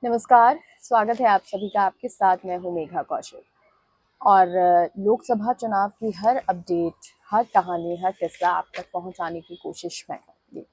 नमस्कार, स्वागत है आप सभी का। आपके साथ मैं हूँ मेघा कौशल और लोकसभा चुनाव की हर अपडेट, हर कहानी, हर किस्सा आप तक पहुँचाने की कोशिश मैं करूँगी।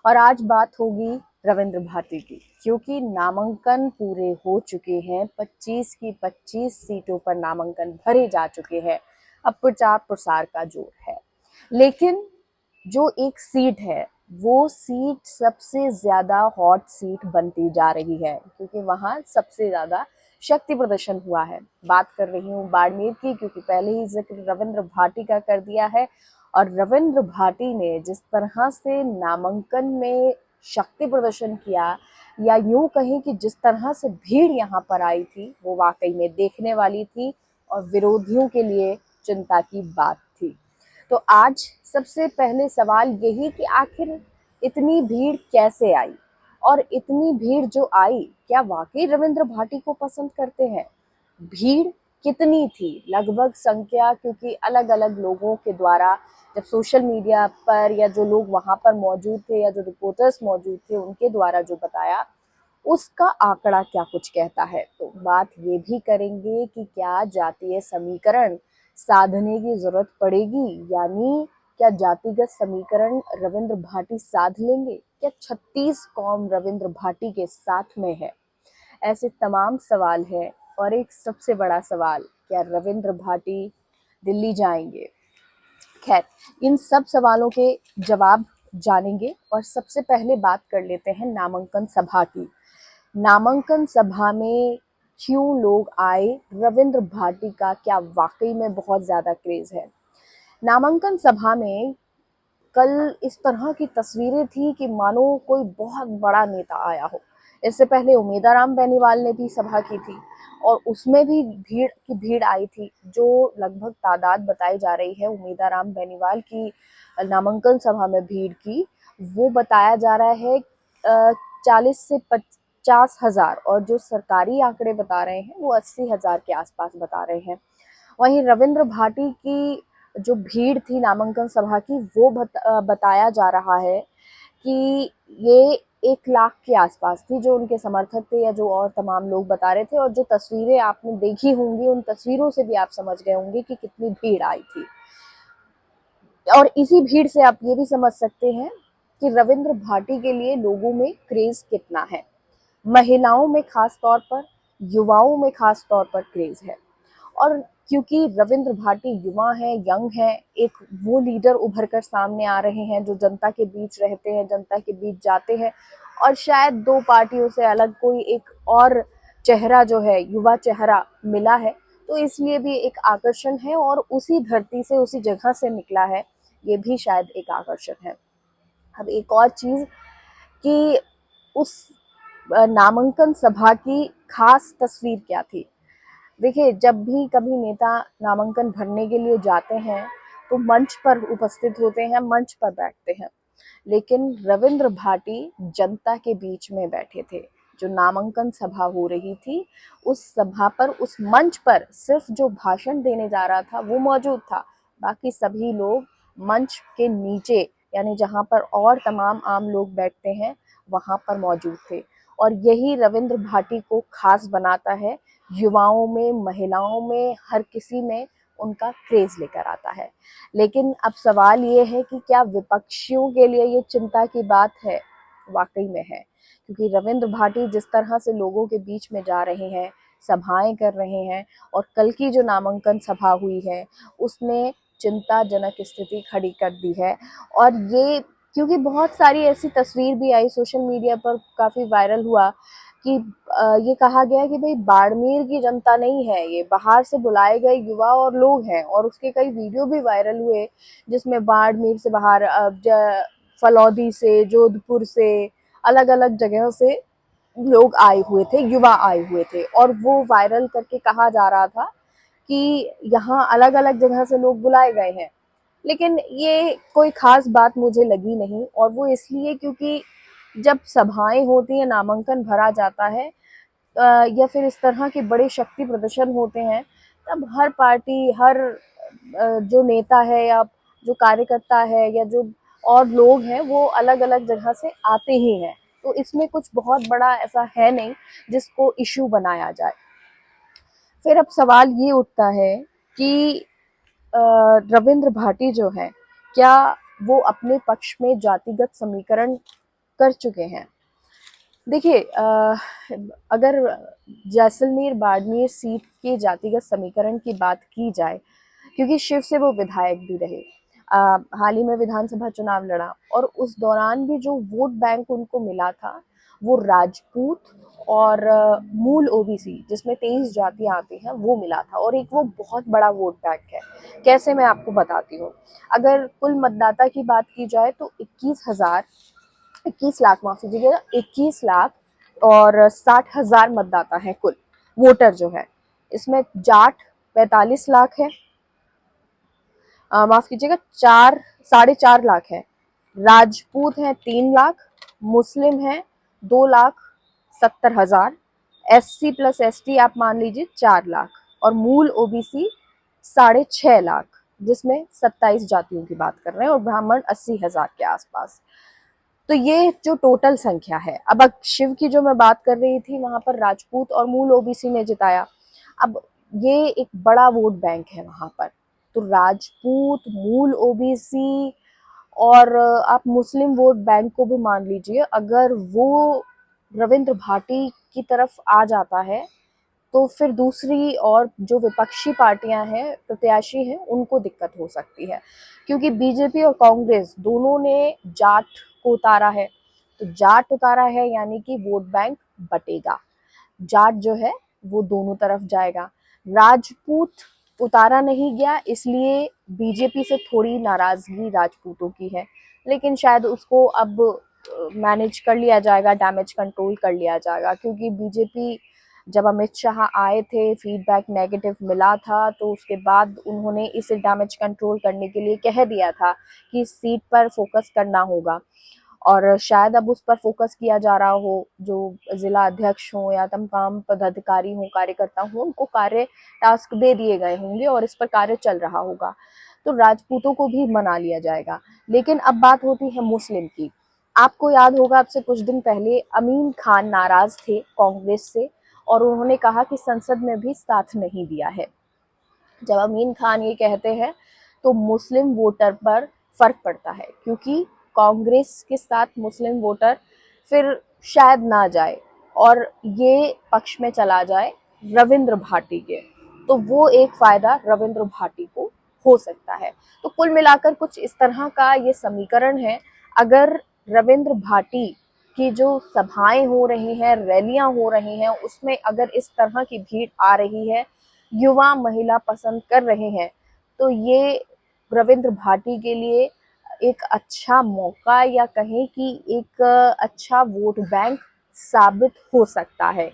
और आज बात होगी रविंद्र भारती की, क्योंकि नामांकन पूरे हो चुके हैं। 25 की 25 सीटों पर नामांकन भरे जा चुके हैं। अब प्रचार प्रसार का जोर है, लेकिन जो एक सीट है वो सीट सबसे ज्यादा हॉट सीट बनती जा रही है, क्योंकि वहां सबसे ज्यादा शक्ति प्रदर्शन हुआ है। बात कर रही हूँ बाड़मेर की, क्योंकि पहले ही जिक्र रविंद्र भाटी का कर दिया है। और रविंद्र भाटी ने जिस तरह से नामांकन में शक्ति प्रदर्शन किया, या यूं कहें कि जिस तरह से भीड़ यहाँ पर आई थी, वो वाकई में देखने वाली थी और विरोधियों के लिए चिंता की बात थी। तो आज सबसे पहले सवाल यही कि आखिर इतनी भीड़ कैसे आई, और इतनी भीड़ जो आई, क्या वाकई रविंद्र भाटी को पसंद करते हैं? भीड़ कितनी थी, लगभग संख्या, क्योंकि अलग अलग लोगों के द्वारा जब सोशल मीडिया पर या जो लोग वहां पर मौजूद थे या जो रिपोर्टर्स मौजूद थे उनके द्वारा जो बताया, उसका आंकड़ा क्या कुछ कहता है। तो बात ये भी करेंगे कि क्या जातीय समीकरण साधने की जरूरत पड़ेगी, यानी क्या जातिगत समीकरण रविंद्र भाटी साध लेंगे? क्या 36 कौम रविंद्र भाटी के साथ में है? ऐसे तमाम सवाल है। और एक सबसे बड़ा सवाल, क्या रविंद्र भाटी दिल्ली जाएंगे? खैर, इन सब सवालों के जवाब जानेंगे। और सबसे पहले बात कर लेते हैं नामांकन सभा की। नामांकन सभा में क्यों लोग आए? रविंद्र भाटी का क्या वाकई में बहुत ज्यादा क्रेज है? नामांकन सभा में कल इस तरह की तस्वीरें थी कि मानो कोई बहुत बड़ा नेता आया हो। इससे पहले उमेदाराम बेनीवाल ने भी सभा की थी और उसमें भी भीड़ की भीड़ आई थी। जो लगभग तादाद बताई जा रही है उमेदाराम बेनीवाल की नामांकन सभा में भीड़ की, वो बताया जा रहा है 40 से 50,000, और जो सरकारी आंकड़े बता रहे हैं वो 80,000 के आसपास बता रहे हैं। वहीं रविंद्र भाटी की जो भीड़ थी नामांकन सभा की, वो बताया जा रहा है कि ये 1 लाख के आसपास थी, जो उनके समर्थक थे या जो और तमाम लोग बता रहे थे। और जो तस्वीरें आपने देखी होंगी, उन तस्वीरों से भी आप समझ गए होंगे कि कितनी भीड़ आई थी। और इसी भीड़ से आप ये भी समझ सकते हैं कि रविंद्र भाटी के लिए लोगों में क्रेज कितना है। महिलाओं में खास तौर पर, युवाओं में खास तौर पर क्रेज है। और क्योंकि रविंद्र भाटी युवा हैं, यंग हैं, एक वो लीडर उभर कर सामने आ रहे हैं जो जनता के बीच रहते हैं, जनता के बीच जाते हैं। और शायद दो पार्टियों से अलग कोई एक और चेहरा जो है, युवा चेहरा मिला है, तो इसलिए भी एक आकर्षण है। और उसी धरती से, उसी जगह से निकला है, ये भी शायद एक आकर्षण है। अब एक और चीज कि उस नामांकन सभा की खास तस्वीर क्या थी। देखिए, जब भी कभी नेता नामांकन भरने के लिए जाते हैं तो मंच पर उपस्थित होते हैं, मंच पर बैठते हैं। लेकिन रविंद्र भाटी जनता के बीच में बैठे थे। जो नामांकन सभा हो रही थी, उस सभा पर, उस मंच पर सिर्फ जो भाषण देने जा रहा था वो मौजूद था, बाकी सभी लोग मंच के नीचे, यानी जहां पर और तमाम आम लोग बैठते हैं, वहां पर मौजूद थे। और यही रविंद्र भाटी को खास बनाता है। युवाओं में, महिलाओं में, हर किसी में उनका क्रेज लेकर आता है। लेकिन अब सवाल ये है कि क्या विपक्षियों के लिए ये चिंता की बात है? वाकई में है, क्योंकि रविंद्र भाटी जिस तरह से लोगों के बीच में जा रहे हैं, सभाएं कर रहे हैं, और कल की जो नामांकन सभा हुई है उसने चिंताजनक स्थिति खड़ी कर दी है। और ये क्योंकि बहुत सारी ऐसी तस्वीर भी आई सोशल मीडिया पर, काफी वायरल हुआ कि ये कहा गया कि भाई बाड़मेर की जनता नहीं है, ये बाहर से बुलाए गए युवा और लोग हैं। और उसके कई वीडियो भी वायरल हुए जिसमें बाड़मेर से बाहर, फलौदी से, जोधपुर से, अलग अलग जगहों से लोग आए हुए थे, युवा आए हुए थे। और वो वायरल करके कहा जा रहा था कि यहाँ अलग अलग जगह से लोग बुलाए गए हैं। लेकिन ये कोई खास बात मुझे लगी नहीं, और वो इसलिए क्योंकि जब सभाएं होती हैं, नामांकन भरा जाता है, या फिर इस तरह के बड़े शक्ति प्रदर्शन होते हैं, तब हर पार्टी, हर जो नेता है या जो कार्यकर्ता है या जो और लोग हैं, वो अलग अलग जगह से आते ही हैं। तो इसमें कुछ बहुत बड़ा ऐसा है नहीं जिसको इशू बनाया जाए। फिर अब सवाल ये उठता है कि रविंद्र भाटी जो है, क्या वो अपने पक्ष में जातिगत समीकरण कर चुके हैं? देखिए, अगर जैसलमेर बाड़मेर सीट के जातिगत समीकरण की बात की जाए, क्योंकि शिव से वो विधायक भी रहे, हाल ही में विधानसभा चुनाव लड़ा, और उस दौरान भी जो वोट बैंक उनको मिला था वो राजपूत और मूल ओबीसी, जिसमें 23 जातियां आती हैं, वो मिला था। और एक वो बहुत बड़ा वोट बैंक है। कैसे, मैं आपको बताती हूँ। अगर कुल मतदाता की बात की जाए तो 21 लाख, माफ कीजिएगा, 21 लाख और 60,000 मतदाता हैं कुल, वोटर जो है। इसमें जाट 45 लाख है, माफ कीजिएगा, 4.5 लाख है, राजपूत हैं 3 लाख, मुस्लिम हैं 2,70,000, SC प्लस ST आप मान लीजिए 4 लाख, और मूल OBC 6.5 लाख, जिसमें 27 जातियों की बात कर रहे हैं, और ब्राह्मण 80,000 के आसपास। तो ये जो टोटल संख्या है। अब शिव की जो मैं बात कर रही थी, वहां पर राजपूत और मूल OBC ने जिताया। अब ये एक बड़ा वोट बैंक है वहां पर, तो राजपूत, मूल OBC और आप मुस्लिम वोट बैंक को भी मान लीजिए, अगर वो रविंद्र भाटी की तरफ आ जाता है तो फिर दूसरी और जो विपक्षी पार्टियां हैं, प्रत्याशी हैं, उनको दिक्कत हो सकती है, क्योंकि बीजेपी और कांग्रेस दोनों ने जाट को उतारा है। तो जाट उतारा है यानी कि वोट बैंक बटेगा, जाट जो है वो दोनों तरफ जाएगा। राजपूत उतारा नहीं गया, इसलिए बीजेपी से थोड़ी नाराजगी राजपूतों की है, लेकिन शायद उसको अब मैनेज कर लिया जाएगा, डैमेज कंट्रोल कर लिया जाएगा, क्योंकि बीजेपी जब अमित शाह आए थे, फीडबैक नेगेटिव मिला था, तो उसके बाद उन्होंने इसे डैमेज कंट्रोल करने के लिए कह दिया था कि इस सीट पर फोकस करना होगा, और शायद अब उस पर फोकस किया जा रहा हो। जो जिला अध्यक्ष हो या तमाम पदाधिकारी हो, कार्यकर्ता हो, उनको कार्य टास्क दे दिए गए होंगे और इस पर कार्य चल रहा होगा, तो राजपूतों को भी मना लिया जाएगा। लेकिन अब बात होती है मुस्लिम की। आपको याद होगा, अब से कुछ दिन पहले अमीन खान नाराज थे कांग्रेस से, और उन्होंने कहा कि संसद में भी साथ नहीं दिया है। जब अमीन खान ये कहते हैं तो मुस्लिम वोटर पर फर्क पड़ता है, क्योंकि कांग्रेस के साथ मुस्लिम वोटर फिर शायद ना जाए और ये पक्ष में चला जाए रविंद्र भाटी के, तो वो एक फायदा रविंद्र भाटी को हो सकता है। तो कुल मिलाकर कुछ इस तरह का ये समीकरण है। अगर रविंद्र भाटी की जो सभाएं हो रही हैं, रैलियां हो रही हैं, उसमें अगर इस तरह की भीड़ आ रही है, युवा महिला पसंद कर रहे हैं, तो ये रविंद्र भाटी के लिए एक अच्छा मौका, या कहें कि एक अच्छा वोट बैंक साबित हो सकता है।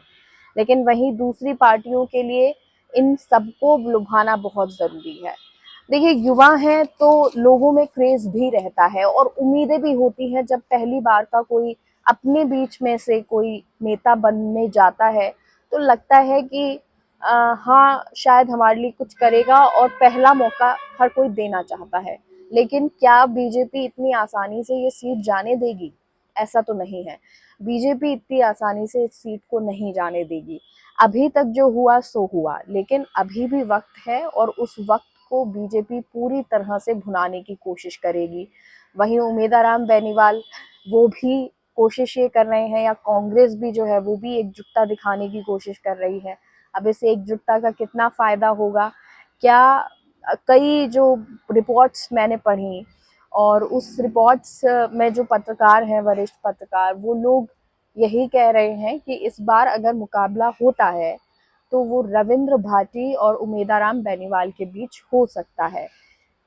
लेकिन वहीं दूसरी पार्टियों के लिए इन सबको लुभाना बहुत जरूरी है। देखिए, युवा हैं तो लोगों में क्रेज भी रहता है और उम्मीदें भी होती हैं। जब पहली बार का कोई अपने बीच में से कोई नेता बनने जाता है, तो लगता है कि हाँ, शायद हमारे लिए कुछ करेगा, और पहला मौका हर कोई देना चाहता है। लेकिन क्या बीजेपी इतनी आसानी से ये सीट जाने देगी? ऐसा तो नहीं है। बीजेपी इतनी आसानी से इस सीट को नहीं जाने देगी। अभी तक जो हुआ सो हुआ, लेकिन अभी भी वक्त है, और उस वक्त को बीजेपी पूरी तरह से भुनाने की कोशिश करेगी। वहीं उमेदाराम बेनीवाल, वो भी कोशिश ये कर रहे हैं, या कांग्रेस भी जो है वो भी एकजुटता दिखाने की कोशिश कर रही है। अब इस एकजुटता का कितना फायदा होगा, क्या कई जो रिपोर्ट्स मैंने पढ़ी, और उस रिपोर्ट्स में जो पत्रकार हैं, वरिष्ठ पत्रकार, वो लोग यही कह रहे हैं कि इस बार अगर मुकाबला होता है तो वो रविंद्र भाटी और उमेदाराम बेनीवाल के बीच हो सकता है।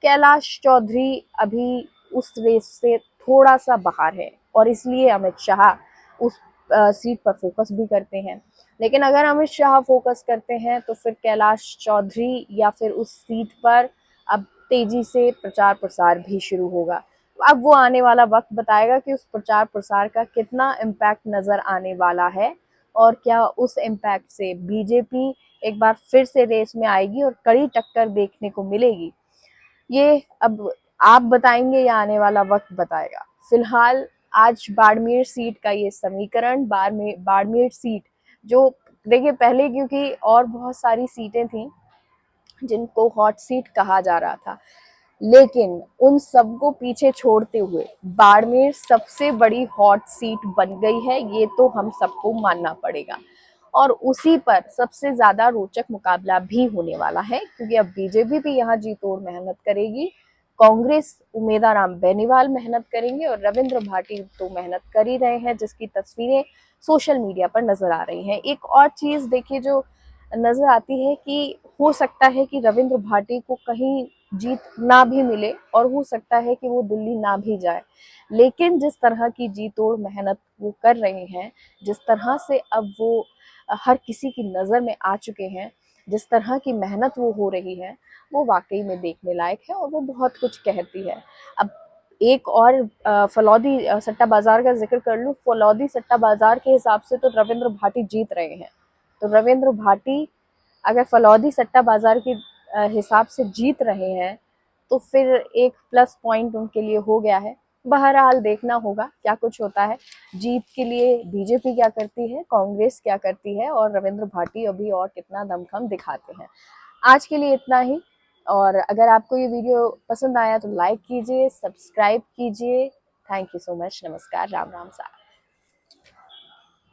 कैलाश चौधरी अभी उस रेस से थोड़ा सा बाहर है, और इसलिए अमित शाह उस सीट पर फोकस भी करते हैं। लेकिन अगर अमित शाह फोकस करते हैं तो फिर कैलाश चौधरी या फिर उस सीट पर अब तेजी से प्रचार प्रसार भी शुरू होगा। अब वो आने वाला वक्त बताएगा कि उस प्रचार प्रसार का कितना इम्पैक्ट नजर आने वाला है, और क्या उस इम्पैक्ट से बीजेपी एक बार फिर से रेस में आएगी और कड़ी टक्कर देखने को मिलेगी। ये अब आप बताएंगे या आने वाला वक्त बताएगा। फिलहाल आज बाड़मेर सीट का ये समीकरण, बाड़मेर सीट जो देखिए पहले क्योंकि और बहुत सारी सीटें थी जिनको हॉट सीट कहा जा रहा था, लेकिन उन सबको पीछे छोड़ते हुए बाड़मेर सबसे बड़ी हॉट सीट बन गई है, ये तो हम सबको मानना पड़ेगा। और उसी पर सबसे ज्यादा रोचक मुकाबला भी होने वाला है, क्योंकि अब बीजेपी भी यहाँ जी तोड़ मेहनत करेगी, कांग्रेस उमेदाराम बेनीवाल मेहनत करेंगे और रविंद्र भाटी तो मेहनत कर ही रहे हैं, जिसकी तस्वीरें सोशल मीडिया पर नजर आ रही हैं। एक और चीज देखिए जो नजर आती है कि हो सकता है कि रविंद्र भाटी को कहीं जीत ना भी मिले और हो सकता है कि वो दिल्ली ना भी जाए, लेकिन जिस तरह की जी तोड़ मेहनत वो कर रहे हैं, जिस तरह से अब वो हर किसी की नज़र में आ चुके हैं, जिस तरह की मेहनत वो हो रही है, वो वाकई में देखने लायक है और वो बहुत कुछ कहती है। अब एक और फलौदी सट्टा बाजार का जिक्र कर लूँ, फलौदी सट्टा बाजार के हिसाब से तो रविंद्र भाटी जीत रहे हैं, तो रविंद्र भाटी अगर फलौदी सट्टा बाजार के हिसाब से जीत रहे हैं तो फिर एक प्लस पॉइंट उनके लिए हो गया है। बहरहाल देखना होगा क्या कुछ होता है। जीत के लिए बीजेपी क्या करती है, कांग्रेस क्या करती है और रविंद्र भाटी अभी और कितना दमखम दिखाते हैं। आज के लिए इतना ही, और अगर आपको ये वीडियो पसंद आया तो लाइक कीजिए, सब्सक्राइब कीजिए। Thank you so much. नमस्कार, राम राम साहब।